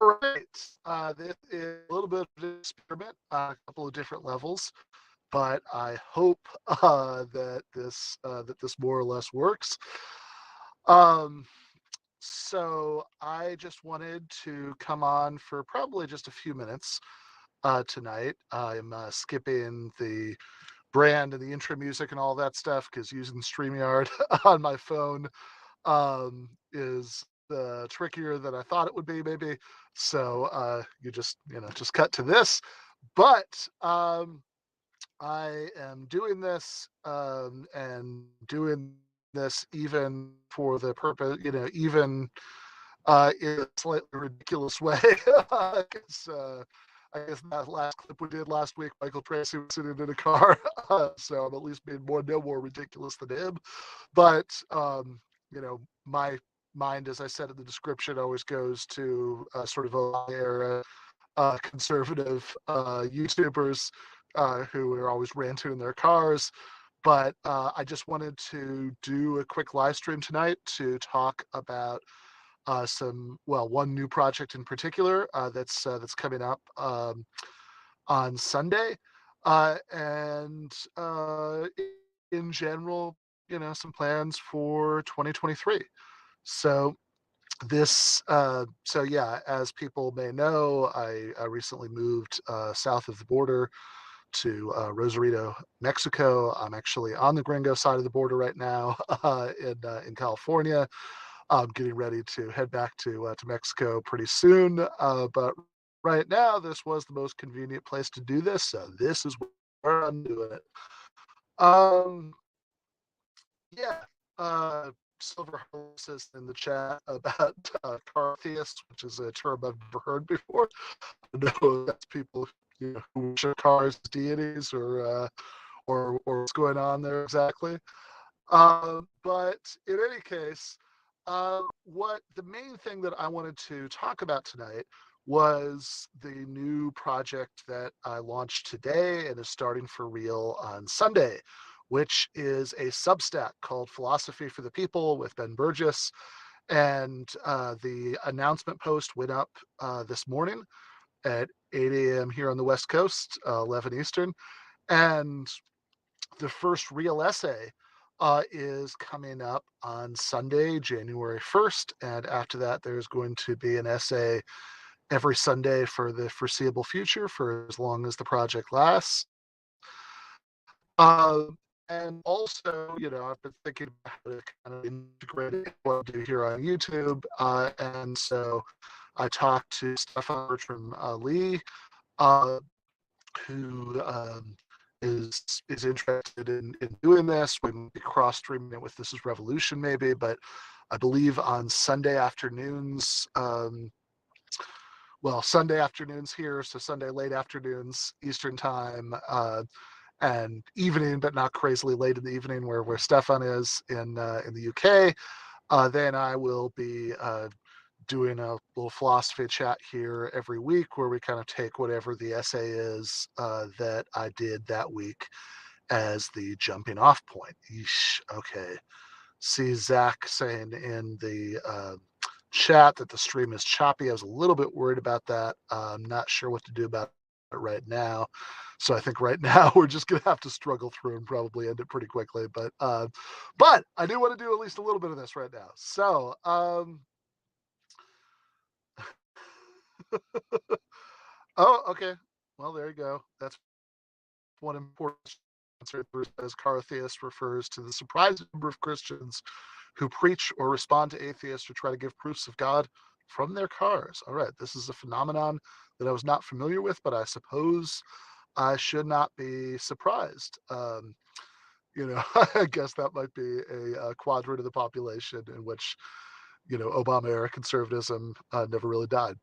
right. This is a little bit of an experiment, a couple of different levels, but I hope that this more or less works. Um, so I just wanted to come on for probably just a few minutes tonight. I'm skipping the brand and the intro music and all that stuff because using StreamYard on my phone is trickier than I thought it would be, maybe. So you just cut to this. But I am doing this and doing this even for the purpose, even in a slightly ridiculous way. 'Cause, I guess that last clip we did last week, Michael Tracy was sitting in a car, so I'm at least being no more ridiculous than him. But my mind, as I said in the description, always goes to sort of a era conservative YouTubers who are always ranting in their cars. But I just wanted to do a quick live stream tonight to talk about one new project in particular that's coming up on Sunday, and in general, some plans for 2023. So as people may know, I recently moved south of the border to Rosarito, Mexico. I'm actually on the gringo side of the border right now in California. I'm getting ready to head back to Mexico pretty soon. But right now, this was the most convenient place to do this, so this is where I'm doing it. Yeah. Silver says in the chat about car theists, which is a term I've never heard before. I know that's people who worship cars as deities or what's going on there exactly. But in any case, what the main thing that I wanted to talk about tonight was the new project that I launched today and is starting for real on Sunday, which is a substack called Philosophy for the People with Ben Burgis. And the announcement post went up this morning at 8 a.m. here on the West Coast, 11 Eastern. And the first real essay is coming up on Sunday, January 1st. And after that, there's going to be an essay every Sunday for the foreseeable future, for as long as the project lasts. And also, I've been thinking about how to kind of integrate what I do here on YouTube. And so I talked to Stefan Bertram-Lee, who is interested in doing this. We might be cross-streaming it with This Is Revolution maybe, but I believe on Sunday afternoons, Sunday afternoons here, so Sunday late afternoons Eastern time, and evening, but not crazily late in the evening where Stefan is in the UK. Then I will be doing a little philosophy chat here every week where we kind of take whatever the essay is that I did that week as the jumping off point. Eesh, okay. See Zach saying in the chat that the stream is choppy. I was a little bit worried about that. I'm not sure what to do about it right now. So I think right now we're just going to have to struggle through and probably end it pretty quickly. But I do want to do at least a little bit of this right now. So oh, okay. Well, there you go. That's one important answer. As Cartheist refers to the surprising number of Christians who preach or respond to atheists or try to give proofs of God from their cars. All right, this is a phenomenon that I was not familiar with, but I suppose I should not be surprised. I guess that might be a quadrant of the population in which, Obama era conservatism never really died.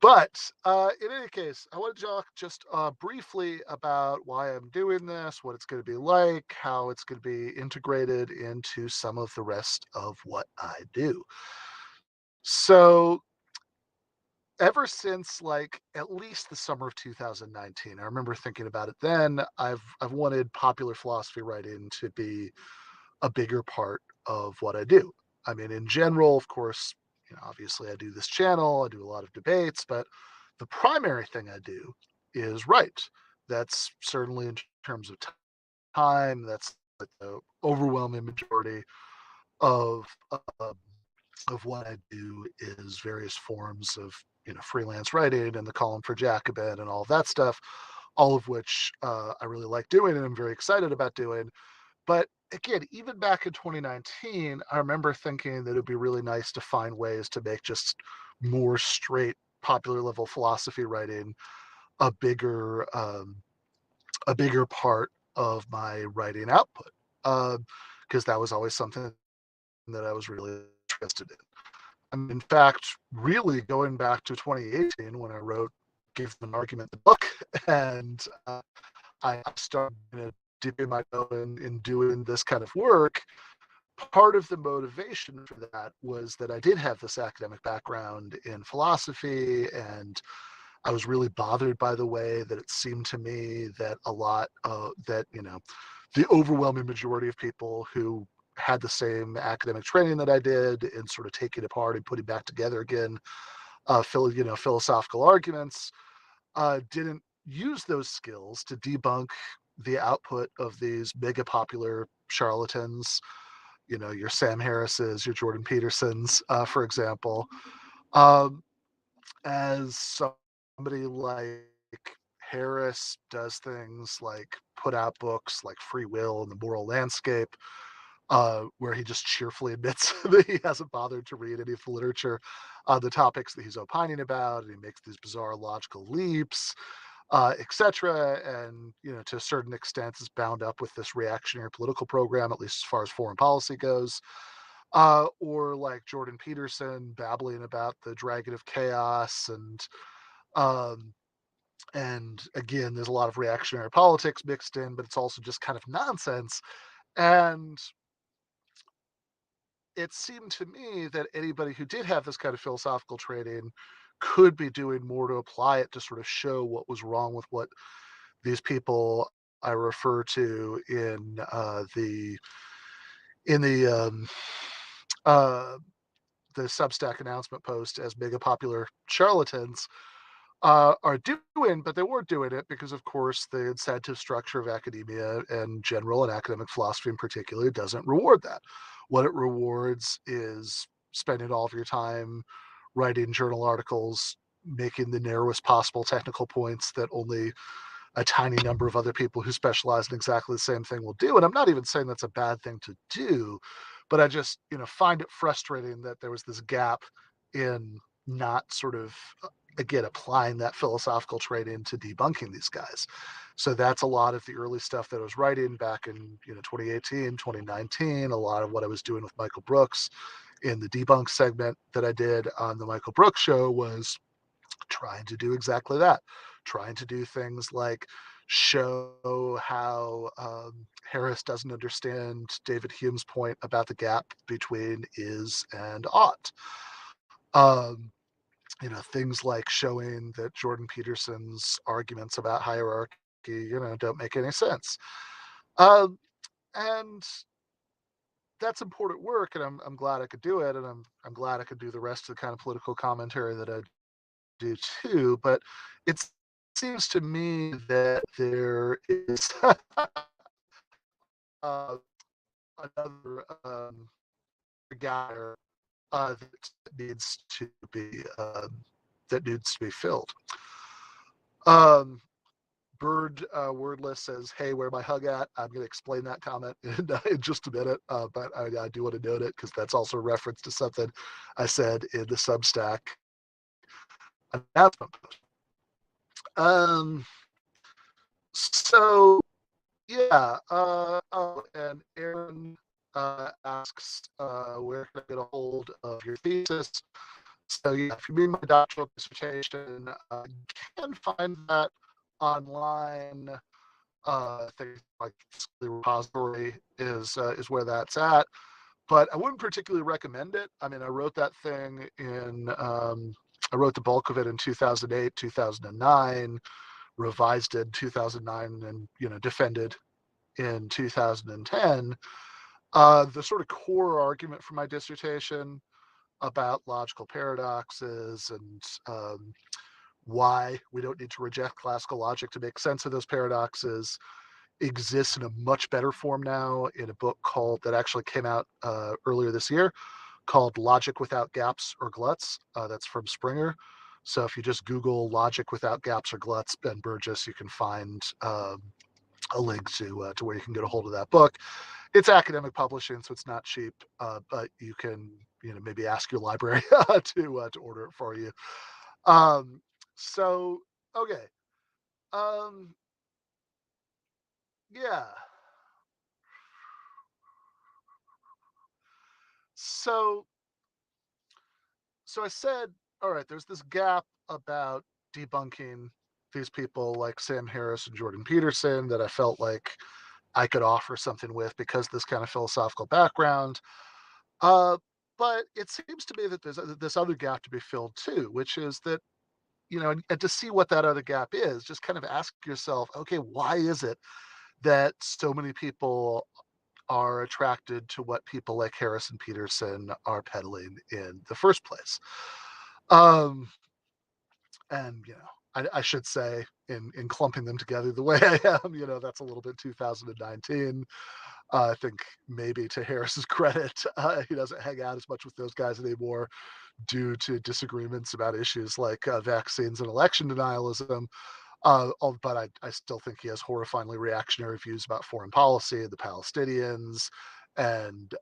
But in any case, I want to talk just briefly about why I'm doing this, what it's going to be like, how it's going to be integrated into some of the rest of what I do. So ever since at least the summer of 2019, I remember thinking about it then, I've wanted popular philosophy writing to be a bigger part of what I do. I mean, in general, of course, obviously I do this channel, I do a lot of debates, but the primary thing I do is write. That's certainly in terms of time. That's like the overwhelming majority of uh, of what I do is various forms of freelance writing and the column for Jacobin and all of that stuff, all of which I really like doing and I'm very excited about doing. But again, even back in 2019, I remember thinking that it would be really nice to find ways to make just more straight popular level philosophy writing a bigger part of my writing output, because that was always something that I was really interested in. In fact, really going back to 2018 when I wrote Gave Them an Argument, the book, and I started dipping my toe in doing this kind of work. Part of the motivation for that was that I did have this academic background in philosophy, and I was really bothered by the way that it seemed to me that a lot of that, the overwhelming majority of people who had the same academic training that I did in sort of taking apart and putting back together again, philosophical arguments, didn't use those skills to debunk the output of these mega popular charlatans, your Sam Harris's, your Jordan Petersons, for example. Um, as somebody like Harris does things like put out books like Free Will and The Moral Landscape, where he just cheerfully admits that he hasn't bothered to read any of the literature on the topics that he's opining about, and he makes these bizarre logical leaps, etc. And to a certain extent, is bound up with this reactionary political program, at least as far as foreign policy goes. Or like Jordan Peterson babbling about the Dragon of Chaos, um, and again, there's a lot of reactionary politics mixed in, but it's also just kind of nonsense. And it seemed to me that anybody who did have this kind of philosophical training could be doing more to apply it to sort of show what was wrong with what these people I refer to in uh, the Substack announcement post as mega popular charlatans are doing, but they weren't doing it because, of course, the incentive structure of academia in general and academic philosophy in particular doesn't reward that. What it rewards is spending all of your time writing journal articles, making the narrowest possible technical points that only a tiny number of other people who specialize in exactly the same thing will do. And I'm not even saying that's a bad thing to do, but I just, find it frustrating that there was this gap in not sort of, again, applying that philosophical training to debunking these guys. So that's a lot of the early stuff that I was writing back in 2018, 2019, a lot of what I was doing with Michael Brooks in the debunk segment that I did on the Michael Brooks show was trying to do exactly that, trying to do things like show how Harris doesn't understand David Hume's point about the gap between is and ought. Um, things like showing that Jordan Peterson's arguments about hierarchy, don't make any sense. Um, and that's important work, and I'm glad I could do it, and I'm glad I could do the rest of the kind of political commentary that I do too. But it seems to me that there is uh, another guy that needs to be filled. Bird Wordless says, "Hey, where my hug at?" I'm going to explain that comment in just a minute, but I do want to note it because that's also a reference to something I said in the Substack announcement post. So yeah, oh, and Aaron asks, where can I get a hold of your thesis? So yeah, if you mean my doctoral dissertation, you can find that online. Things like the repository is where that's at, but I wouldn't particularly recommend it. I mean, I wrote that thing I wrote the bulk of it in 2008, 2009, revised it in 2009, and defended in 2010. The sort of core argument for my dissertation about logical paradoxes and why we don't need to reject classical logic to make sense of those paradoxes exists in a much better form now in a book called that actually came out earlier this year called Logic Without Gaps or Gluts. That's from Springer. So if you just Google Logic Without Gaps or Gluts, Ben Burgis, you can find a link to where you can get a hold of that book. It's academic publishing, so it's not cheap, but you can maybe ask your library to order it for you. So okay, yeah. So I said, all right, there's this gap about debunking these people like Sam Harris and Jordan Peterson that I felt like I could offer something with because this kind of philosophical background. Uh, but it seems to me that there's this other gap to be filled too, which is that, and to see what that other gap is, just kind of ask yourself, okay, why is it that so many people are attracted to what people like Harris and Peterson are peddling in the first place? Um, and I should say in clumping them together the way I am, that's a little bit 2019. I think maybe to Harris's credit, he doesn't hang out as much with those guys anymore due to disagreements about issues like vaccines and election denialism. But I still think he has horrifyingly reactionary views about foreign policy and the Palestinians, and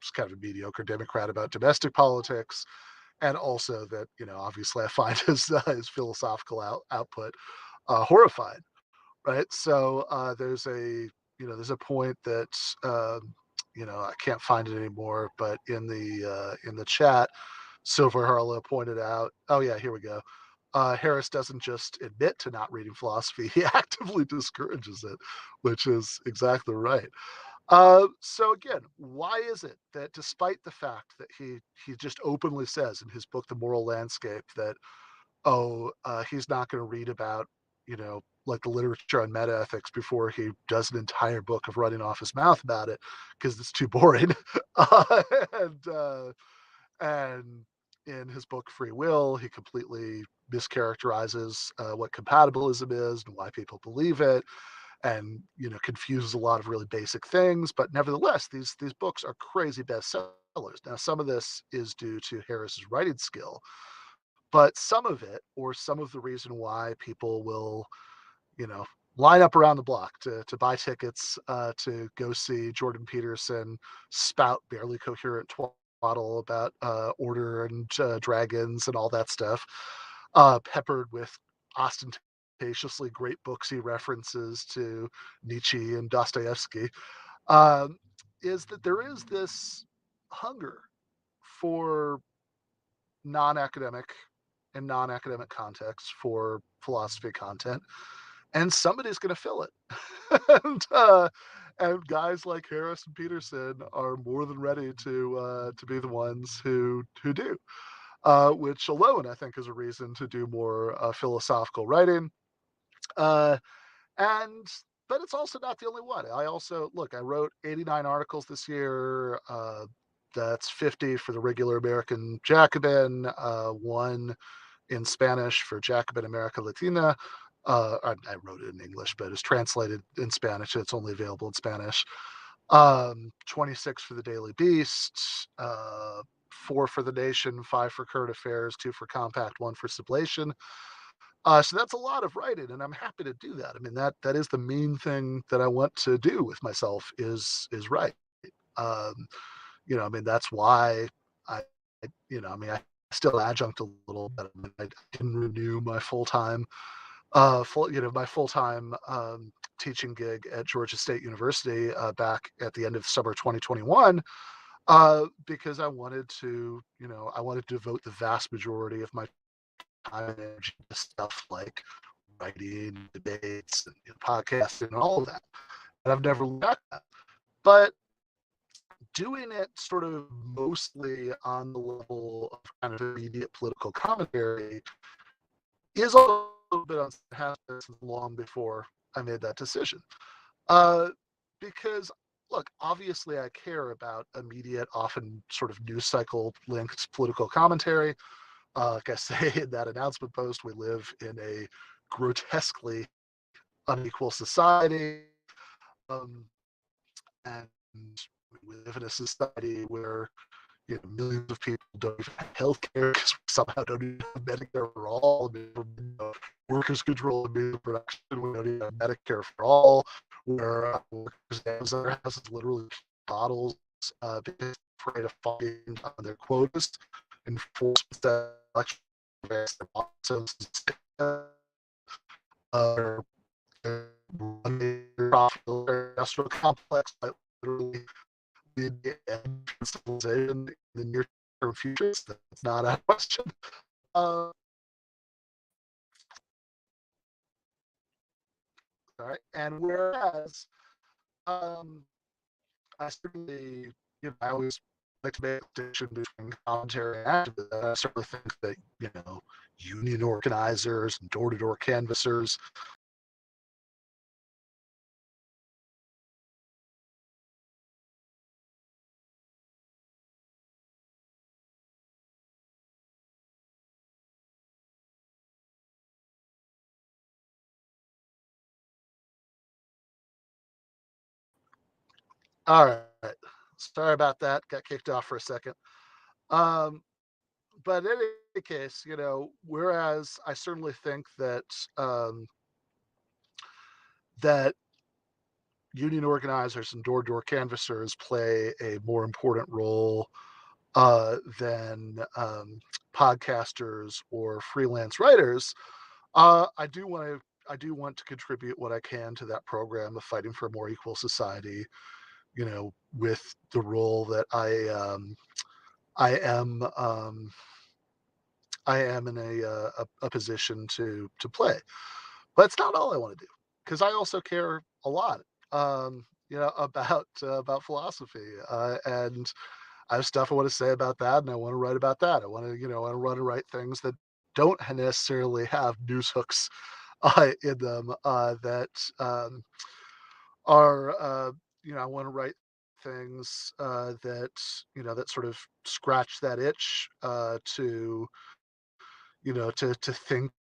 just kind of a mediocre Democrat about domestic politics, and also that obviously I find his philosophical output horrifying. Right, so there's a point that I can't find it anymore, but in the chat, Silver Harlow pointed out. Oh yeah, here we go. Harris doesn't just admit to not reading philosophy; he actively discourages it, which is exactly right. So again, why is it that despite the fact that he just openly says in his book, The Moral Landscape, that he's not going to read about, like the literature on metaethics before he does an entire book of running off his mouth about it because it's too boring. uh, and uh, and in his book Free Will, he completely mischaracterizes what compatibilism is and why people believe it, and confuses a lot of really basic things. But nevertheless, these books are crazy bestsellers. Now, some of this is due to Harris's writing skill, but some of it, or some of the reason why people will, you know, line up around the block to buy tickets to go see Jordan Peterson spout barely coherent twaddle about order and dragons and all that stuff, peppered with ostentatiously great books he references to Nietzsche and Dostoevsky, um, is that there is this hunger for non-academic and non-academic context for philosophy content, and somebody's going to fill it. And guys like Harris and Peterson are more than ready to be the ones who do, which alone I think is a reason to do more philosophical writing. Uh, and but it's also not the only one. I also I wrote 89 articles this year. That's 50 for the regular American Jacobin, one in Spanish for Jacobin America Latina. I wrote it in English, but it's translated in Spanish. It's only available in Spanish. 26 for the Daily Beast, 4 for the Nation, 5 for Current Affairs, 2 for Compact, 1 for Sublation. So that's a lot of writing, and I'm happy to do that. I mean, that is the main thing that I want to do with myself is write. Um, I mean, that's why I still adjunct a little bit. I mean, I didn't renew my full-time, teaching gig at Georgia State University back at the end of summer 2021, because I wanted to devote the vast majority of my time and energy to stuff like writing, debates, and podcasting, and all of that. And I've never looked back at that. But doing it sort of mostly on the level of kind of immediate political commentary is a little bit on has been long before I made that decision. Because look, obviously I care about immediate, often sort of news cycle linked political commentary. Like I say in that announcement post, we live in a grotesquely unequal society. Um, and we live in a society where millions of people don't even have health care because we somehow don't even have Medicare for all. Workers control the means of production. We don't even have Medicare for all. Where workers in their houses literally bottles because they're afraid of falling on their quotas, enforcement that election uh, industrial complex that literally the civilization in the near term future. So that's not a question. Uh, all right. And whereas I certainly, I always like to make a distinction between commentary and activism. I certainly think that, union organizers and door to door canvassers. All right. Sorry about that. Got kicked off for a second. Um, but in any case, whereas I certainly think um, that union organizers and door-to-door canvassers play a more important role than podcasters or freelance writers. I do want to contribute what I can to that program of fighting for a more equal society. With the role that I am I am in a position to play. But it's not all I want to do because I also care a lot, about philosophy, and I have stuff I want to say about that, and I want to write about that. I want to write things that don't necessarily have news hooks in them that are, I want to write things that sort of scratch that itch to think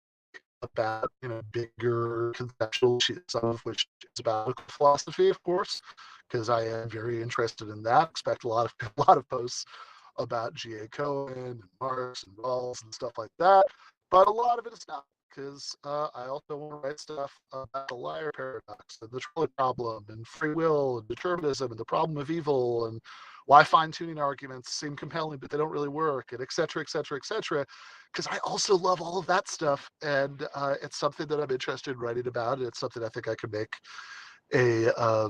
about bigger conceptual issues, some of which is about philosophy, of course, because I am very interested in that. Expect a lot of a lot of posts about G.A. Cohen and Marx and Rawls and stuff like that, but a lot of it is not, because I also want to write stuff about the liar paradox and the trolley problem and free will and determinism and the problem of evil and why fine-tuning arguments seem compelling but they don't really work, and et cetera, et cetera, et cetera, because I also love all of that stuff, and it's something that I'm interested in writing about, and it's something I think I could make a I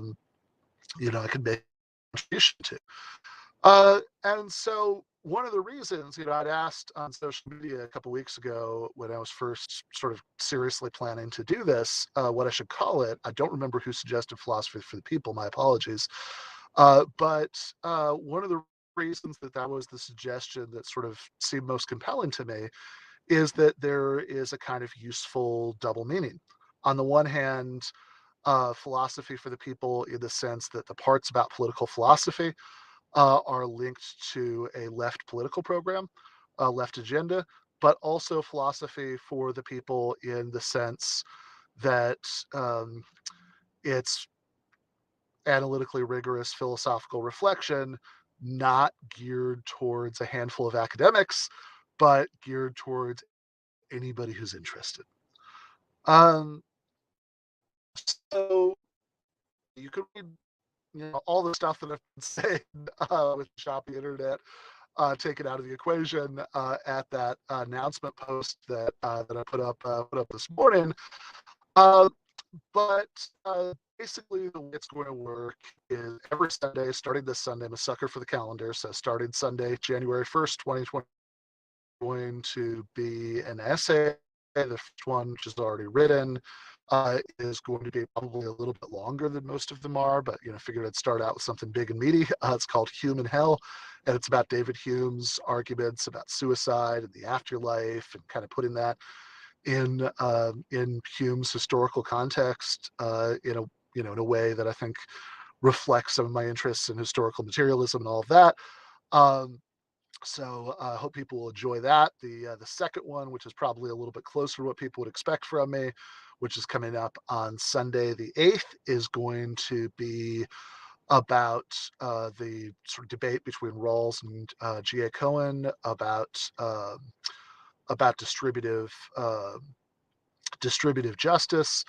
could make a contribution to. And so one of the reasons, I'd asked on social media a couple weeks ago when I was first sort of seriously planning to do this, what I should call it. I don't remember who suggested philosophy for the people. My apologies. But one of the reasons that was the suggestion that sort of seemed most compelling to me is that there is a kind of useful double meaning. On the one hand, philosophy for the people in the sense that the parts about political philosophy are linked to a left political program, a left agenda, but also philosophy for the people in the sense that it's analytically rigorous philosophical reflection, not geared towards a handful of academics, but geared towards anybody who's interested. Um, so you could read, all the stuff that I've been saying with shopping internet, taken out of the equation at that announcement post that I put up this morning. Uh, but basically, the way it's going to work is every Sunday, starting this Sunday, I'm a sucker for the calendar. So starting Sunday, January 1st, 2020, going to be an essay. The first one, which is already written, is going to be probably a little bit longer than most of them are, but figured I'd start out with something big and meaty. It's called Hume and Hell, and it's about David Hume's arguments about suicide and the afterlife, and kind of putting that in Hume's historical context in a way that I think reflects some of my interests in historical materialism and all of that. So I hope people will enjoy that. The second one, which is probably a little bit closer to what people would expect from me, which is coming up on Sunday the 8th, is going to be about the sort of debate between Rawls and G.A. Cohen about distributive justice.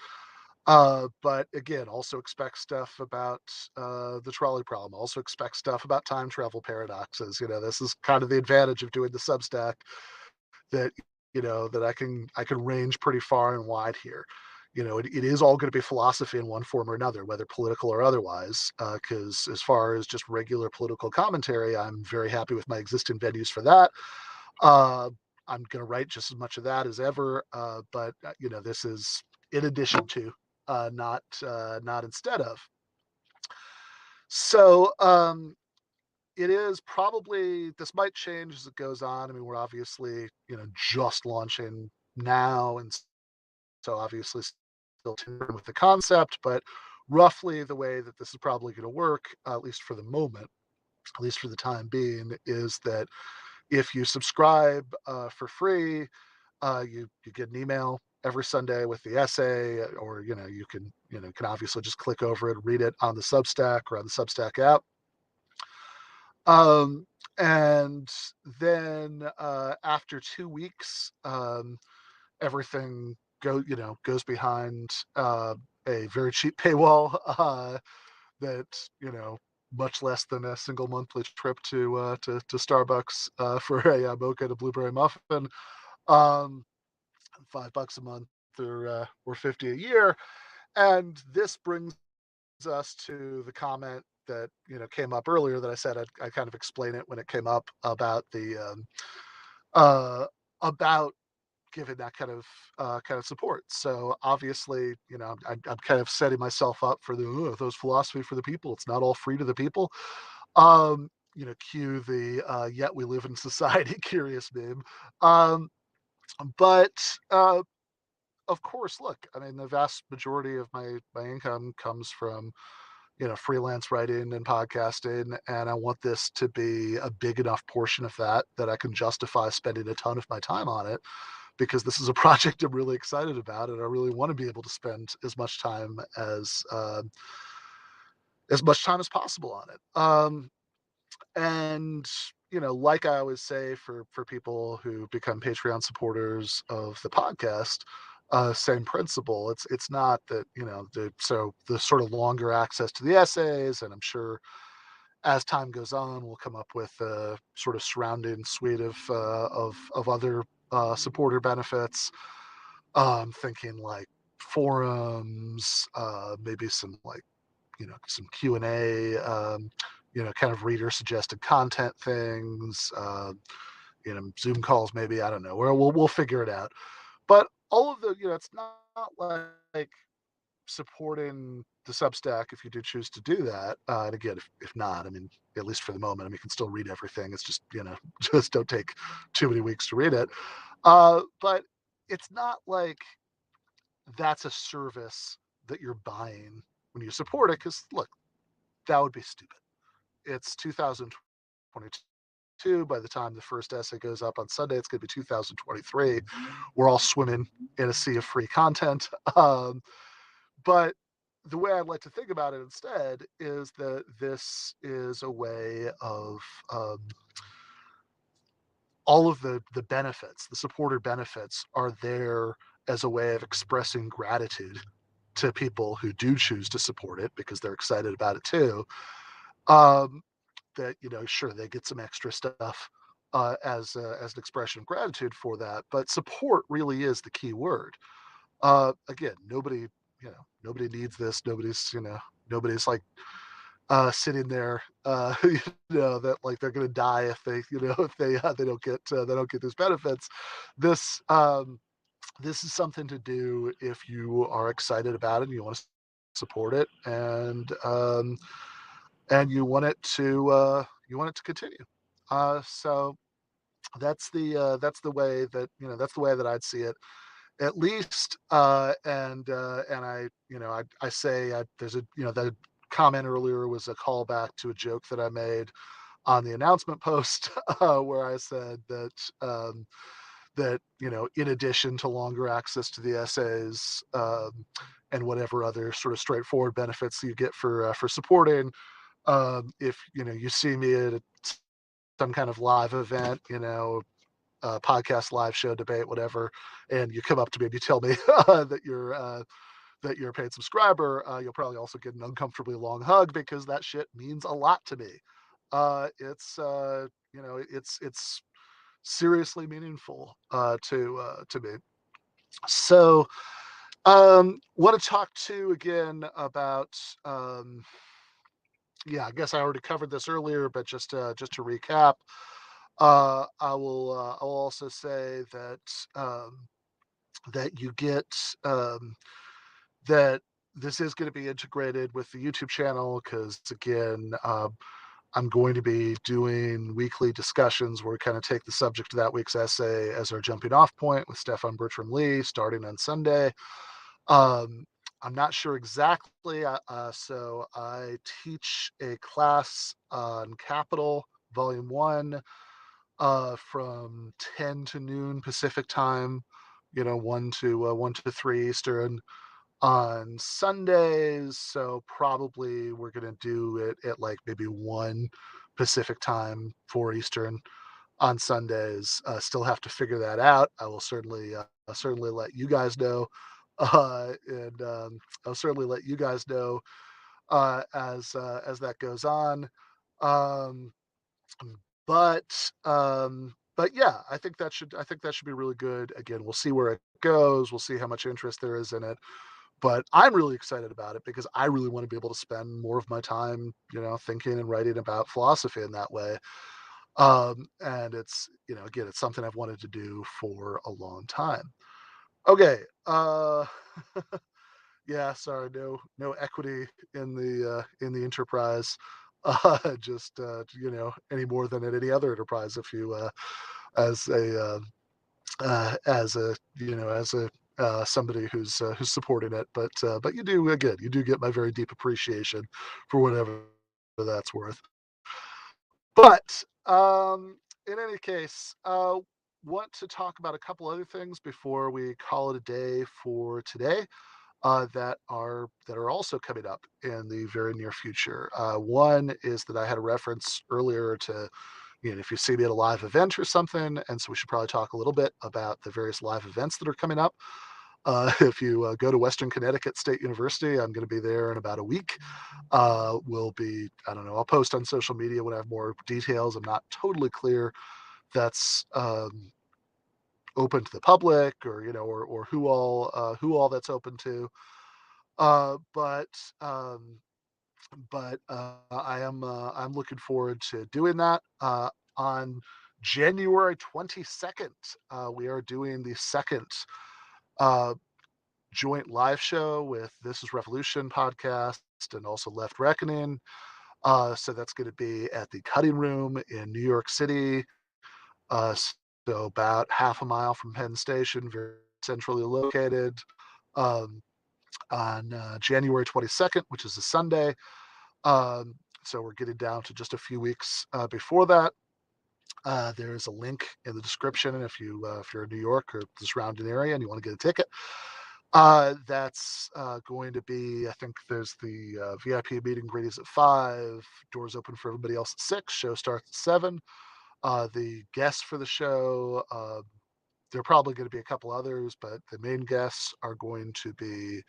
But again, also expect stuff about the trolley problem. Also expect stuff about time travel paradoxes. This is kind of the advantage of doing the Substack, that that I can range pretty far and wide here. It is all going to be philosophy in one form or another, whether political or otherwise. Because as far as just regular political commentary, I'm very happy with my existing venues for that. Uh, I'm going to write just as much of that as ever, but this is in addition to, not instead of. So it is probably, this might change as it goes on. I mean, we're obviously just launching now, and so obviously still tinkering with the concept, but roughly the way that this is probably going to work, at least for the moment, at least for the time being, is that if you subscribe for free, you get an email every Sunday with the essay, or you can obviously just click over it and read it on the Substack or on the Substack app. And then after 2 weeks, everything goes behind a very cheap paywall that much less than a single monthly trip to Starbucks for a mocha and a blueberry muffin. Um, $5 a month, or 50 a year. And this brings us to the comment that came up earlier, that I said I kind of explain it when it came up about uh, about giving that kind of support. So obviously, I'm kind of setting myself up for those philosophy for the people. It's not all free to the people. Cue the yet we live in society curious meme. But of course, look, I mean, the vast majority of my income comes from freelance writing and podcasting, and I want this to be a big enough portion of that I can justify spending a ton of my time on it, because this is a project I'm really excited about, and I really want to be able to spend as much time as possible on it. And like I always say, for people who become Patreon supporters of the podcast, same principle. It's not that so the sort of longer access to the essays, and I'm sure as time goes on, we'll come up with a sort of surrounding suite of other supporter benefits. Thinking like forums, maybe some like some Q&A, kind of reader suggested content things, Zoom calls, maybe, I don't know, where we'll figure it out. But all of the, it's not like supporting the Substack if you do choose to do that. And again, if not, I mean, at least for the moment, I mean, you can still read everything. It's just, just don't take too many weeks to read it. But it's not like that's a service that you're buying when you support it, because look, that would be stupid. It's 2022. By the time the first essay goes up on Sunday, it's going to be 2023. We're all swimming in a sea of free content. But the way I'd like to think about it instead is that this is a way of all of the benefits, the supporter benefits, are there as a way of expressing gratitude to people who do choose to support it because they're excited about it too. Um, that sure, they get some extra stuff as an expression of gratitude for that, but support really is the key word. Again, nobody needs this. Nobody's like sitting there, that like they're gonna die if they don't get these benefits. This this is something to do if you are excited about it and you want to support it, and you want it to continue. So that's the way that I'd see it, at least. And I say, there's a that comment earlier was a callback to a joke that I made on the announcement post, where I said that in addition to longer access to the essays, and whatever other sort of straightforward benefits you get for supporting, if you see me at some kind of live event, podcast, live show, debate, whatever, and you come up to me and you tell me that you're a paid subscriber, you'll probably also get an uncomfortably long hug because that shit means a lot to me. It's seriously meaningful to me. So, want to talk to again about. Yeah, I guess I already covered this earlier, but just to recap, I'll also say that that you get that this is going to be integrated with the YouTube channel because again, I'm going to be doing weekly discussions where we kind of take the subject of that week's essay as our jumping off point with Stefan Bertram-Lee starting on Sunday. I'm not sure exactly. So I teach a class on Capital, Volume 1, from 10 to noon Pacific time, 1 to 3 Eastern on Sundays. So probably we're going to do it at like maybe 1 Pacific time, 4 Eastern on Sundays. Still have to figure that out. I will certainly let you guys know. And I'll certainly let you guys know as that goes on. Um, but yeah, I think that should be really good. Again, we'll see where it goes. We'll see how much interest there is in it. But I'm really excited about it because I really want to be able to spend more of my time, thinking and writing about philosophy in that way. And it's, again, it's something I've wanted to do for a long time. Okay. Yeah, sorry, no equity in the enterprise. Just any more than at any other enterprise. If you as a as a somebody who's supporting it, but you do get my very deep appreciation for whatever that's worth. But in any case, want to talk about a couple other things before we call it a day for today, that are also coming up in the very near future. One is that I had a reference earlier to, if you see me at a live event or something, and so we should probably talk a little bit about the various live events that are coming up. If you go to Western Connecticut State University, I'm going to be there in about a week. I don't know, I'll post on social media when I have more details. I'm not totally clear that's open to the public, or who all that's open to. Uh, but um, but I'm looking forward to doing that. On January 22nd, we are doing the second uh, joint live show with This Is Revolution podcast and also Left Reckoning. So that's going to be at the Cutting Room in New York City. Uh, so about half a mile from Penn Station, very centrally located. Um, on January 22nd, which is a Sunday. Um, so we're getting down to just a few weeks before that. There is a link in the description if you're in New York or the surrounding area and you want to get a ticket. That's going to be, I think there's the VIP meet and greet is at 5. Doors open for everybody else at 6. Show starts at 7. The guests for the show, there are probably going to be a couple others, but the main guests are going to be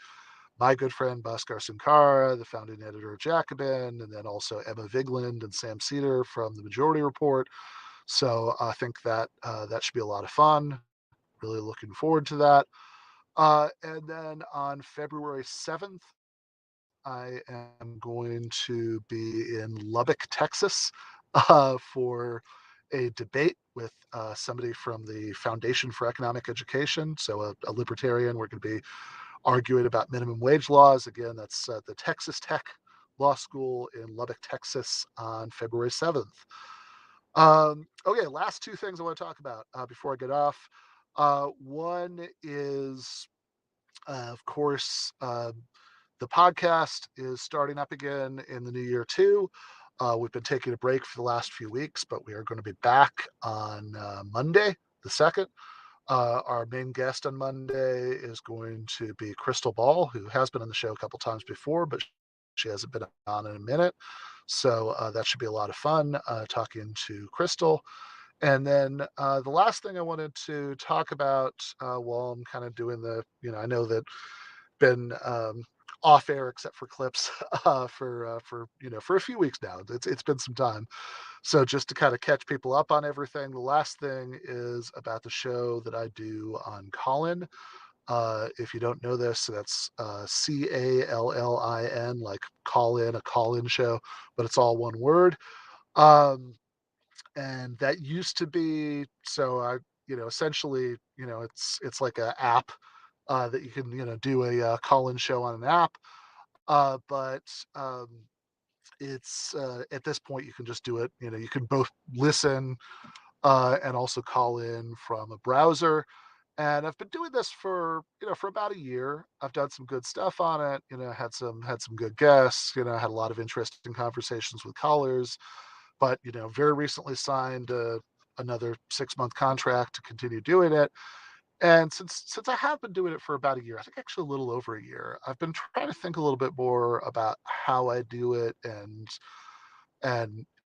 my good friend Bhaskar Sunkara, the founding editor of Jacobin, and then also Emma Vigeland and Sam Seder from the Majority Report. So I think that should be a lot of fun. Really looking forward to that. And then on February 7th, I am going to be in Lubbock, Texas, for a debate with somebody from the Foundation for Economic Education, so a libertarian. We're going to be arguing about minimum wage laws. Again, that's the Texas Tech Law School in Lubbock, Texas on February 7th. Okay, last two things I want to talk about before I get off. One is, of course, The podcast is starting up again in the new year too. We've been taking a break for the last few weeks, but we are going to be back on Monday, the 2nd. Our main guest on Monday is going to be Crystal Ball, who has been on the show a couple times before, but she hasn't been on in a minute. So that should be a lot of fun talking to Crystal. And then the last thing I wanted to talk about while I'm kind of doing I know that been off air except for clips for a few weeks now. It's been some time. So just to kind of catch people up on everything, the last thing is about the show that I do on Callin. If you don't know this, that's Callin, like call in, a call-in show, but it's all one word. And that used to be essentially, it's like an app that you can do a call-in show on an app. But it's at this point you can just do it. You can both listen and also call in from a browser. And I've been doing this for about a year. I've done some good stuff on it. Had some good guests. Had a lot of interesting conversations with callers. But very recently signed another 6-month contract to continue doing it. And since I have been doing it for about a year, I think actually a little over a year, I've been trying to think a little bit more about how I do it and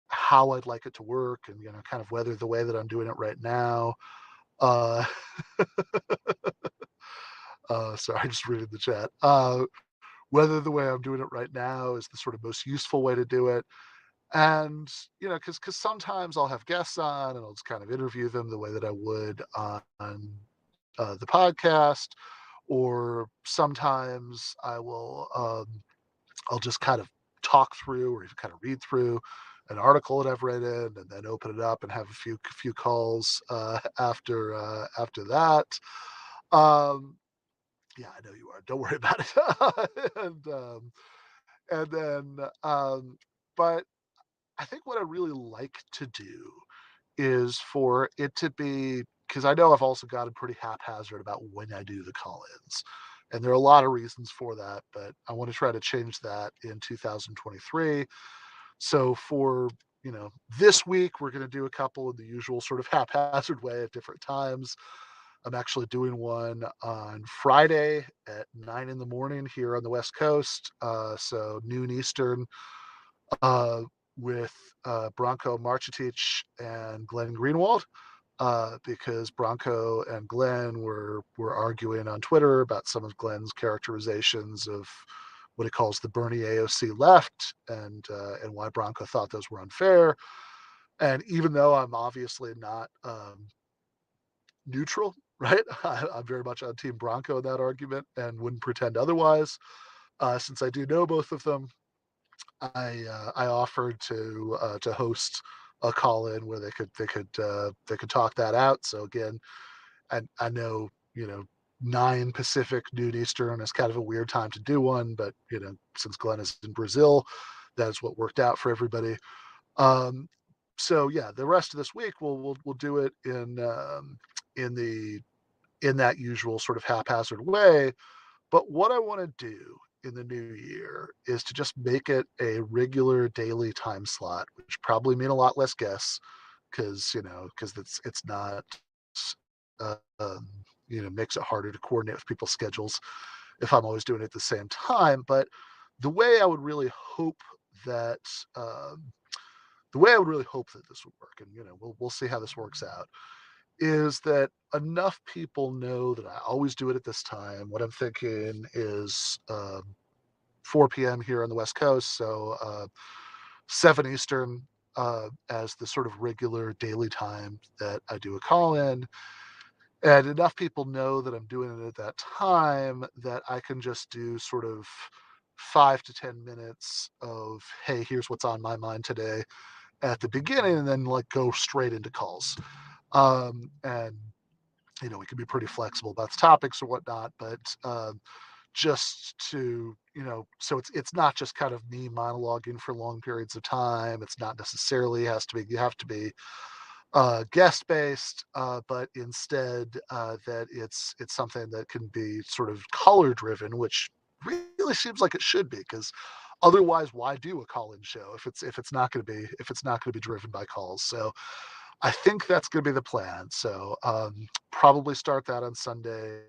how I'd like it to work, and kind of whether the way that I'm doing it right now. Uh, sorry, just reading the chat. Whether the way I'm doing it right now is the sort of most useful way to do it. And because sometimes I'll have guests on and I'll just kind of interview them the way that I would on the podcast, or sometimes I'll just kind of talk through or even kind of read through an article that I've read in, and then open it up and have a few calls after that. Um, yeah, I know you are. Don't worry about it. And then, but I think what I really like to do is for it to be, because I know I've also gotten pretty haphazard about when I do the call-ins. And there are a lot of reasons for that, but I want to try to change that in 2023. So for, this week, we're going to do a couple in the usual sort of haphazard way at different times. I'm actually doing one on Friday at 9 in the morning here on the West Coast. So noon Eastern, uh, with Branko Marcetic and Glenn Greenwald, because Branko and Glenn were arguing on Twitter about some of Glenn's characterizations of what he calls the Bernie AOC left, and why Branko thought those were unfair. And even though I'm obviously not neutral, right? I'm very much on Team Branko in that argument and wouldn't pretend otherwise. Since I do know both of them, I offered to host a call in where they could talk that out. So again, I know 9 Pacific, noon Eastern is kind of a weird time to do one, but since Glenn is in Brazil, that is what worked out for everybody. Um, so yeah, the rest of this week we'll do it in the in that usual sort of haphazard way. But what I want to do in the new year is to just make it a regular daily time slot, which probably mean a lot less guests, because it's not, uh, um, makes it harder to coordinate with people's schedules if I'm always doing it at the same time. But the way I would really hope that um, this would work, and we'll see how this works out, is that enough people know that I always do it at this time. What I'm thinking is 4 p.m. here on the West Coast, so 7 Eastern, as the sort of regular daily time that I do a call in. And enough people know that I'm doing it at that time that I can just do sort of 5 to 10 minutes of, hey, here's what's on my mind today at the beginning, and then like go straight into calls. And we can be pretty flexible about the topics or whatnot, but just to so it's not just kind of me monologuing for long periods of time. It's not necessarily you have to be guest based, but instead that it's something that can be sort of color driven, which really seems like it should be, because otherwise, why do a call-in show if it's not going to be driven by calls? So I think that's going to be the plan. So probably start that on Sunday.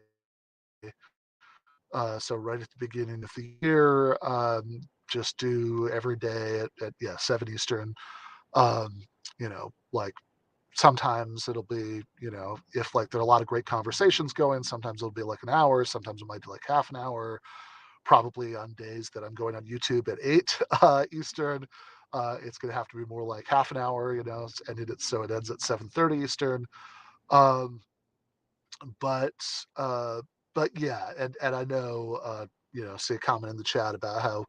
So right at the beginning of the year, just do every day at 7 Eastern. Um, like sometimes it'll be, if like there are a lot of great conversations going, sometimes it'll be like an hour, sometimes it might be like half an hour. Probably on days that I'm going on YouTube at 8 Eastern, it's going to have to be more like half an hour, so it ends at 7:30 Eastern. Um, but uh, but yeah, and I know, see a comment in the chat about how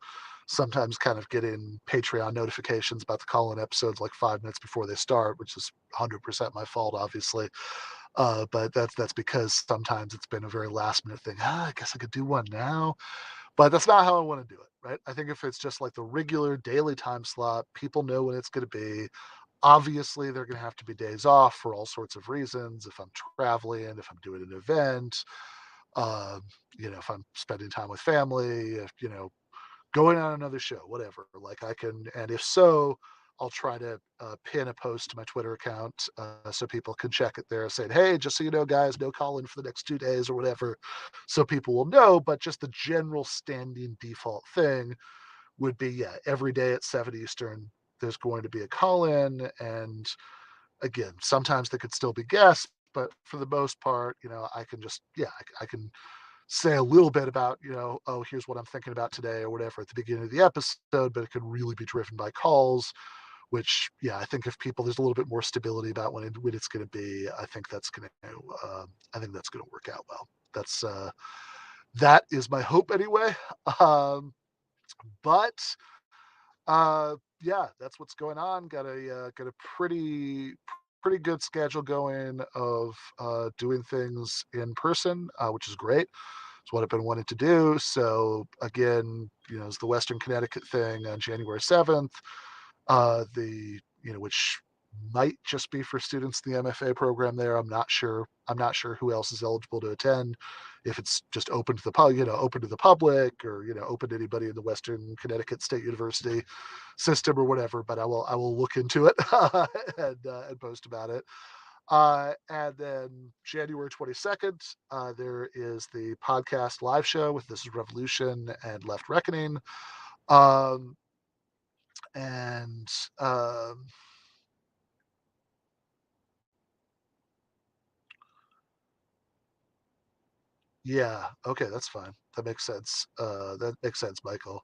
sometimes kind of getting Patreon notifications about the call-in episodes like 5 minutes before they start, which is 100% my fault, obviously. But that's because sometimes it's been a very last minute thing. I guess I could do one now, but that's not how I want to do it, right? I think if it's just like the regular daily time slot, people know when it's going to be. Obviously, they're going to have to be days off for all sorts of reasons. If I'm traveling, if I'm doing an event, uh, if I'm spending time with family, if, going on another show, whatever. Like I can, and if so, I'll try to pin a post to my Twitter account so people can check it there, saying, "Hey, just so you know, guys, no call in for the next 2 days or whatever," so people will know. But just the general standing default thing would be, yeah, every day at 7 Eastern, there's going to be a call in, and again, sometimes they could still be guests, but for the most part, I can just, yeah, I can say a little bit about, oh, here's what I'm thinking about today or whatever at the beginning of the episode, but it can really be driven by calls, which, yeah, I think if people, there's a little bit more stability about when it's going to be, I think that's going to, work out well. That is my hope anyway. Um, but yeah, that's what's going on. Got a pretty good schedule going of doing things in person, which is great. It's what I've been wanting to do. So again, it's the Western Connecticut thing on January 7th. Which might just be for students in the MFA program there. I'm not sure. I'm not sure who else is eligible to attend. If it's just open to the open to the public, or open to anybody in the Western Connecticut State University system or whatever. But I will look into it and post about it. And then January 22nd, there is the podcast live show with This is Revolution and Left Reckoning. Um, and Yeah, okay, that's fine. That makes sense. That makes sense, Michael.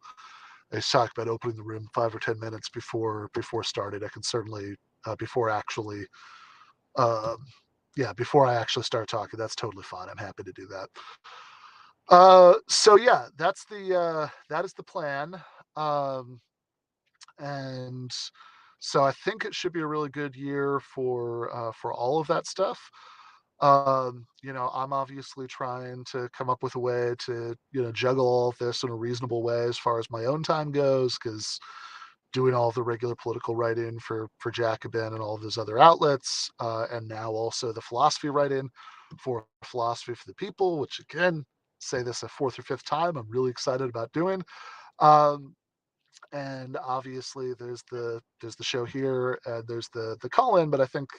I was talking about opening the room 5 or 10 minutes before starting. I can certainly before actually, um, yeah, before I actually start talking. That's totally fine. I'm happy to do that. So yeah, that is the plan. Um, and so I think it should be a really good year for all of that stuff. I'm obviously trying to come up with a way to, juggle all of this in a reasonable way as far as my own time goes, because doing all the regular political writing for Jacobin and all of those other outlets, and now also the philosophy writing for Philosophy for the People, which again, say this a fourth or fifth time, I'm really excited about doing. Um, and obviously there's the show here, and there's the call in, but I think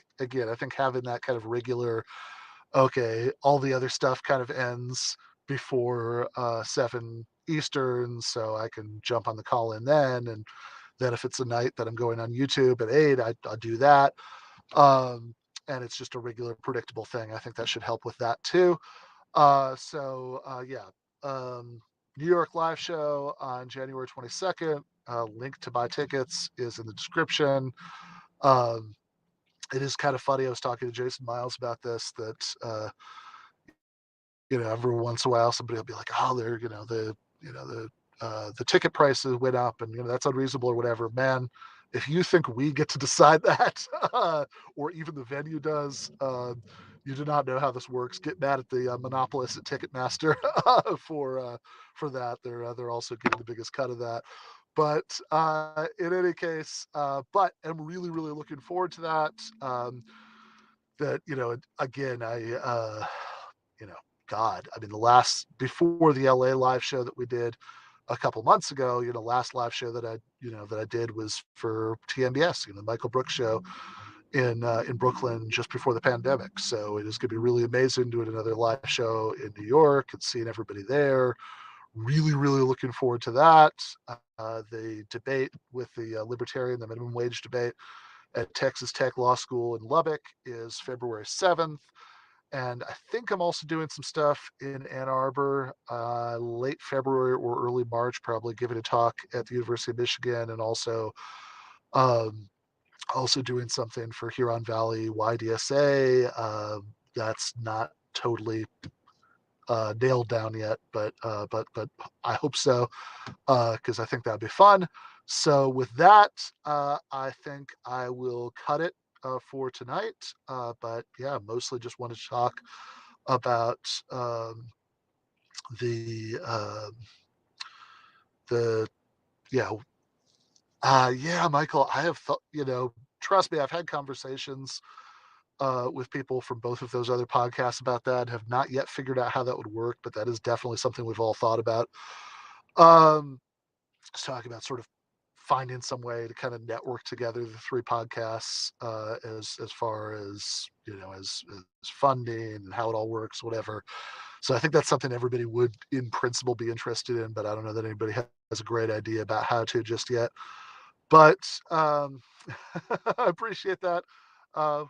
having that kind of regular, okay, all the other stuff kind of ends before 7 Eastern, so I can jump on the call in then. And then if it's a night that I'm going on YouTube at 8, I'll do that. Um, and it's just a regular, predictable thing. I think that should help with that too. Yeah, um, New York live show on January 22nd. Link to buy tickets is in the description. Um, it is kind of funny. I was talking to Jason Miles about this, that every once in a while somebody will be like, "Oh, they're the ticket prices went up, and that's unreasonable or whatever." Man, if you think we get to decide that, or even the venue does, you do not know how this works. Get mad at the monopolist at Ticketmaster for that. They're also getting the biggest cut of that. But in any case, but I'm really really looking forward to that. That again, you know God, I mean, before the LA live show that we did, a couple months ago, last live show that I did was for TMBS, Michael Brooks show in Brooklyn just before the pandemic. So it is going to be really amazing doing another live show in New York and seeing everybody there. Really, really looking forward to that. The debate with the libertarian, the minimum wage debate at Texas Tech Law School in Lubbock is February 7th. And I think I'm also doing some stuff in Ann Arbor late February or early March, probably giving a talk at the University of Michigan, and um, also doing something for Huron Valley YDSA. That's not totally nailed down yet, but I hope so, because I think that'd be fun. So with that, I think I will cut it for tonight. But yeah, mostly just wanted to talk about the the yeah yeah, Michael. I have thought, trust me, I've had conversations with people from both of those other podcasts about that. Have not yet figured out how that would work, but that is definitely something we've all thought about. Just talking about sort of finding some way to kind of network together the three podcasts as far as as funding and how it all works, whatever. So I think that's something everybody would, in principle, be interested in, but I don't know that anybody has a great idea about how to just yet. But I appreciate that. Uh,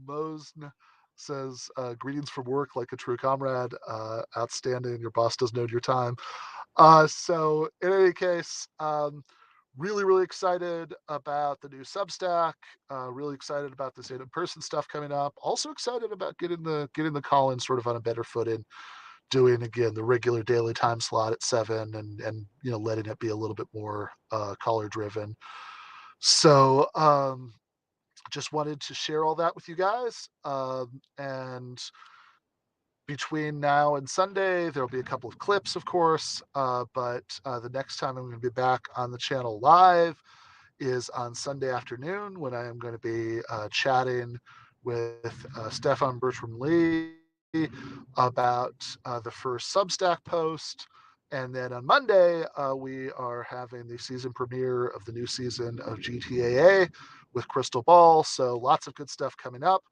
Mosn says, greetings from work like a true comrade. Outstanding. Your boss does know your time. So in any case, really, really excited about the new Substack. Really excited about this in-person stuff coming up. Also excited about getting the call-in sort of on a better footing, doing again the regular daily time slot at 7, and letting it be a little bit more caller driven. So just wanted to share all that with you guys. And between now and Sunday, there'll be a couple of clips, of course, but the next time I'm going to be back on the channel live is on Sunday afternoon, when I am going to be chatting with Stefan Bertram-Lee about the first Substack post. And then on Monday, we are having the season premiere of the new season of GTAA with Crystal Ball. So lots of good stuff coming up.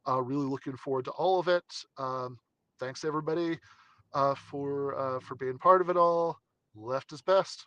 Really looking forward to all of it. Thanks everybody for being part of it all. Left is best.